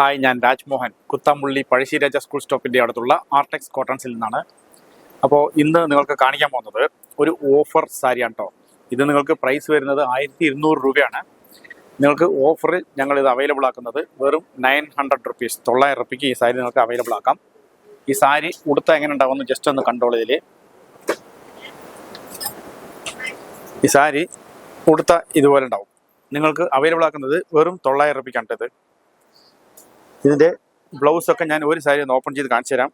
Hi, ഞാൻ Rajmohan, Kuthampully Pazhassiraja school സ്റ്റോപ്പിൻ്റെ അടുത്തുള്ള RTX കോട്ടൺസിൽ നിന്നാണ്. അപ്പോൾ ഇന്ന് നിങ്ങൾക്ക് കാണിക്കാൻ പോകുന്നത് ഒരു ഓഫർ സാരിയാണ് കേട്ടോ. ഇത് നിങ്ങൾക്ക് പ്രൈസ് വരുന്നത് 1200 രൂപയാണ്. നിങ്ങൾക്ക് ഓഫറിൽ ഞങ്ങളിത് അവൈലബിൾ ആക്കുന്നത് വെറും 900 റുപ്പീസ്, 900 റുപ്പിക്ക് ഈ സാരി നിങ്ങൾക്ക് അവൈലബിൾ ആക്കാം. ഈ സാരി ഉടുത്ത എങ്ങനെ ഉണ്ടാവുമെന്ന് ജസ്റ്റ് ഒന്ന് കണ്ടോളൂ. ഇതിൽ ഈ സാരി ഉടുത്ത ഇതുപോലെ ഉണ്ടാവും. നിങ്ങൾക്ക് അവൈലബിൾ ആക്കുന്നത് വെറും 900 റുപ്പിക്കാണ് ഇത്. ഇതിൻ്റെ ബ്ലൗസൊക്കെ ഞാൻ ഒരു സാരി ഒന്ന് ഓപ്പൺ ചെയ്ത് കാണിച്ചു തരാം.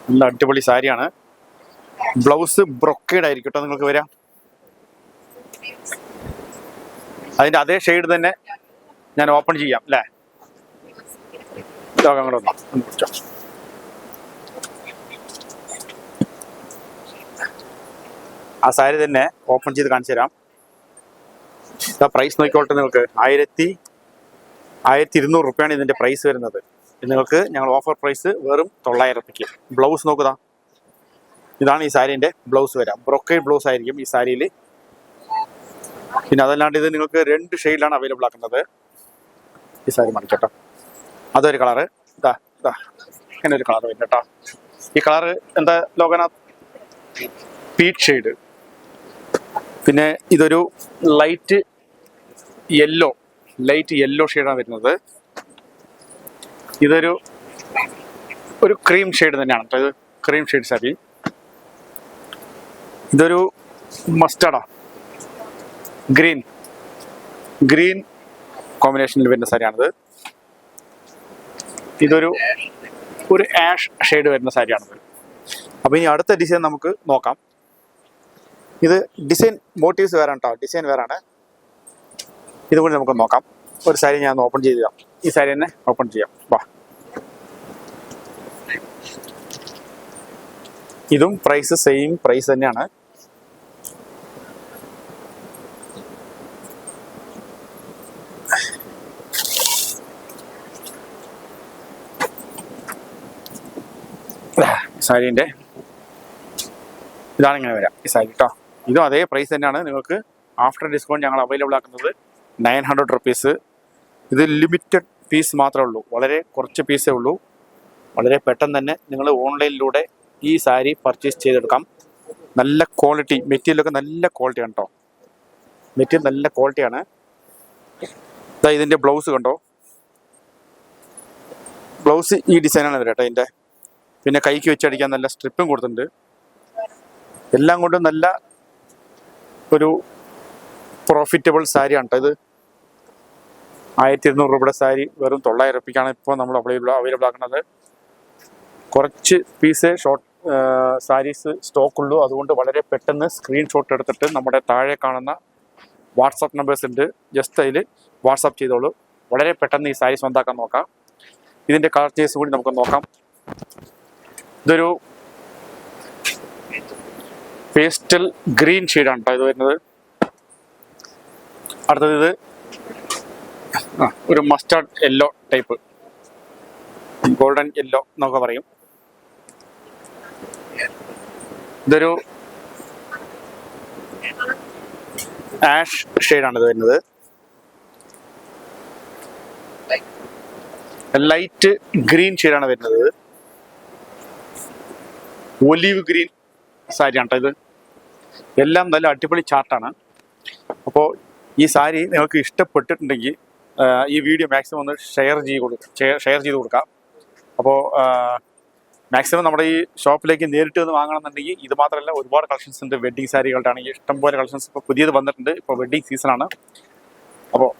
നല്ല അടിപൊളി സാരിയാണ്. ബ്ലൗസ് ബ്രൊക്കേഡ് ആയിരിക്കും കേട്ടോ നിങ്ങൾക്ക് വരാം. അതിൻ്റെ അതേ ഷെയ്ഡ് തന്നെ ഞാൻ ഓപ്പൺ ചെയ്യാം അല്ലേ. അങ്ങോട്ട് വന്നോ. ആ സാരി തന്നെ ഓപ്പൺ ചെയ്ത് കാണിച്ചു തരാം. പ്രൈസ് നോക്കിക്കോട്ടെ. നിങ്ങൾക്ക് 1200 റുപ്യാണ് ഇതിൻ്റെ പ്രൈസ് വരുന്നത്. നിങ്ങൾക്ക് ഞങ്ങൾ ഓഫർ പ്രൈസ് വെറും 900 റുപ്പിക്ക്. ബ്ലൗസ് നോക്കുക, ഇതാണ് ഈ സാരീൻ്റെ ബ്ലൗസ് വരാം. ബ്രൊക്കേഡ് ബ്ലൗസ് ആയിരിക്കും ഈ സാരിയിൽ. പിന്നെ അതല്ലാണ്ട് ഇത് നിങ്ങൾക്ക് 2 ഷെയ്ഡിലാണ് അവൈലബിൾ ആക്കുന്നത്. ഈ സാരി മണിക്കട്ടോ, അതൊരു കളറ്, ഇതാ ഇങ്ങനെ ഒരു കളർ വരും കേട്ടോ. ഈ കളറ് എന്താ ലോകനാഥ്, പീച്ച് ഷെയ്ഡ്. പിന്നെ ഇതൊരു ലൈറ്റ് യെല്ലോ ഷെയ്ഡാണ് വരുന്നത്. ഇതൊരു ക്രീം ഷെയ്ഡ് തന്നെയാണ് കേട്ടോ. ഇത് ക്രീം ഷെയ്ഡ് സാരി. ഇതൊരു മസ്റ്റാർഡാ, ഗ്രീൻ കോമ്പിനേഷനിൽ വരുന്ന സാരിയാണിത്. ഇതൊരു ആഷ് ഷെയ്ഡ് വരുന്ന സാരിയാണിത്. അപ്പോൾ ഇനി അടുത്ത ഡിസൈൻ നമുക്ക് നോക്കാം. ഇത് ഡിസൈൻ മോട്ടീവ്സ് വേറെ കേട്ടോ, ഡിസൈൻ വേറാണ്. ഇതുകൂടി നമുക്ക് നോക്കാം. ഒരു സാരി ഞാൻ ഓപ്പൺ ചെയ്ത് തരാം. ഈ സാരി തന്നെ ഓപ്പൺ ചെയ്യാം. വാ, ഇതും പ്രൈസ് സെയിം പ്രൈസ് തന്നെയാണ്. സാരീൻ്റെ ഇതാണ് ഇങ്ങനെ വരാം ഈ സാരി കേട്ടോ. ഇതും അതേ പ്രൈസ് തന്നെയാണ്. നിങ്ങൾക്ക് ആഫ്റ്റർ ഡിസ്കൗണ്ട് ഞങ്ങൾ അവൈലബിൾ ആക്കുന്നത് 900 റുപ്പീസ്. ഇത് ലിമിറ്റഡ് പീസ് മാത്രമേ ഉള്ളൂ, വളരെ കുറച്ച് പീസേ ഉള്ളൂ. വളരെ പെട്ടെന്ന് തന്നെ നിങ്ങൾ ഓൺലൈനിലൂടെ ഈ സാരി പർച്ചേസ് ചെയ്തെടുക്കാം. നല്ല ക്വാളിറ്റി, മെറ്റീരിയലൊക്കെ നല്ല ക്വാളിറ്റിയാണ് കേട്ടോ. മെറ്റീരിയൽ നല്ല ക്വാളിറ്റിയാണ്. ഇതാ ഇതിൻ്റെ ബ്ലൗസ് കണ്ടോ. ബ്ലൗസ് ഈ ഡിസൈനാണ് വരാം കേട്ടോ ഇതിൻ്റെ. പിന്നെ കൈക്ക് വെച്ചടിക്കാൻ നല്ല സ്ട്രിപ്പും കൊടുത്തിട്ടുണ്ട്. എല്ലാം കൊണ്ടും നല്ല ഒരു പ്രോഫിറ്റബിൾ സാരിയാണ് കേട്ടോ ഇത്. 1200 രൂപയുടെ സാരി വെറും 900 റുപ്പിക്കാണ് ഇപ്പോൾ നമ്മൾ അവൈലബിൾ ആക്കുന്നത്. കുറച്ച് പീസ് സാരീസ് സ്റ്റോക്കുള്ളൂ. അതുകൊണ്ട് വളരെ പെട്ടെന്ന് സ്ക്രീൻഷോട്ട് എടുത്തിട്ട് നമ്മുടെ താഴെ കാണുന്ന വാട്സപ്പ് നമ്പേഴ്സ് ഉണ്ട്, ജസ്റ്റ് അതിൽ വാട്സപ്പ് ചെയ്തോളൂ. വളരെ പെട്ടെന്ന് ഈ സാരി സ്വന്തമാക്കാൻ നോക്കാം. ഇതിൻ്റെ കളർ ചേസ് കൂടി നമുക്ക് നോക്കാം. ഇതൊരു പേസ്റ്റൽ ഗ്രീൻ ഷെയ്ഡാണ് കേട്ടോ ഇത് വരുന്നത്. അടുത്തത് ഇത് ഒരു mustard yellow type, golden yellow എന്നൊക്കെ പറയും. ഇതൊരു ആഷ് ഷെയ്ഡാണ് ഇത് വരുന്നത്. ലൈറ്റ് ഗ്രീൻ ഷെയ്ഡാണ് വരുന്നത്. ഒലീവ് ഗ്രീൻ സാരിയാണ് കേട്ടോ ഇത്. എല്ലാം നല്ല അടിപൊളി ചാർട്ടാണ്. അപ്പോൾ ഈ സാരി നിങ്ങൾക്ക് ഇഷ്ടപ്പെട്ടിട്ടുണ്ടെങ്കിൽ ഈ വീഡിയോ മാക്സിമം ഒന്ന് ഷെയർ ചെയ്ത് കൊടുക്കാം. അപ്പോൾ മാക്സിമം നമ്മുടെ ഈ ഷോപ്പിലേക്ക് നേരിട്ട് വന്ന് വാങ്ങണമെന്നുണ്ടെങ്കിൽ ഇത് മാത്രമല്ല, ഒരുപാട് കളക്ഷൻസ് ഉണ്ട്. വെഡ്ഡിങ് സാരികളുടെ ആണെങ്കിൽ ഇഷ്ടംപോലെ കളക്ഷൻസ് ഇപ്പോൾ പുതിയത് വന്നിട്ടുണ്ട്. ഇപ്പോൾ വെഡ്ഡിങ് സീസണാണ്. അപ്പോൾ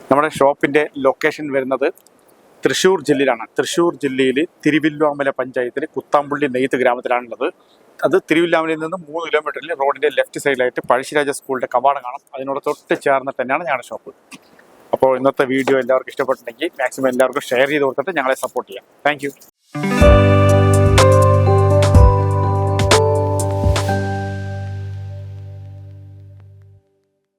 നമ്മുടെ ഷോപ്പിൻ്റെ ലൊക്കേഷൻ വരുന്നത് തൃശ്ശൂർ ജില്ലയിലാണ്. തൃശ്ശൂർ ജില്ലയിൽ തിരുവില്ലാമല പഞ്ചായത്തിൽ കുത്താമ്പുള്ളി നെയ്ത്ത് ഗ്രാമത്തിലാണുള്ളത്. അത് തിരുവില്ലാമലയിൽ നിന്ന് 3 കിലോമീറ്ററിൽ റോഡിൻ്റെ ലെഫ്റ്റ് സൈഡിലായിട്ട് പഴശ്ശിരാജ സ്കൂളിൻ്റെ കവാടം കാണാം. അതിനോട് തൊട്ട് ചേർന്നിട്ട് തന്നെയാണ് ഞങ്ങളുടെ ഷോപ്പ്. അപ്പോൾ ഇന്നത്തെ വീഡിയോ എല്ലാവർക്കും ഇഷ്ടപ്പെട്ടിട്ടുണ്ടെങ്കിൽ മാക്സിമം എല്ലാവർക്കും ഷെയർ ചെയ്ത് കൊടുത്തിട്ട് ഞങ്ങളെ സപ്പോർട്ട് ചെയ്യാം. താങ്ക്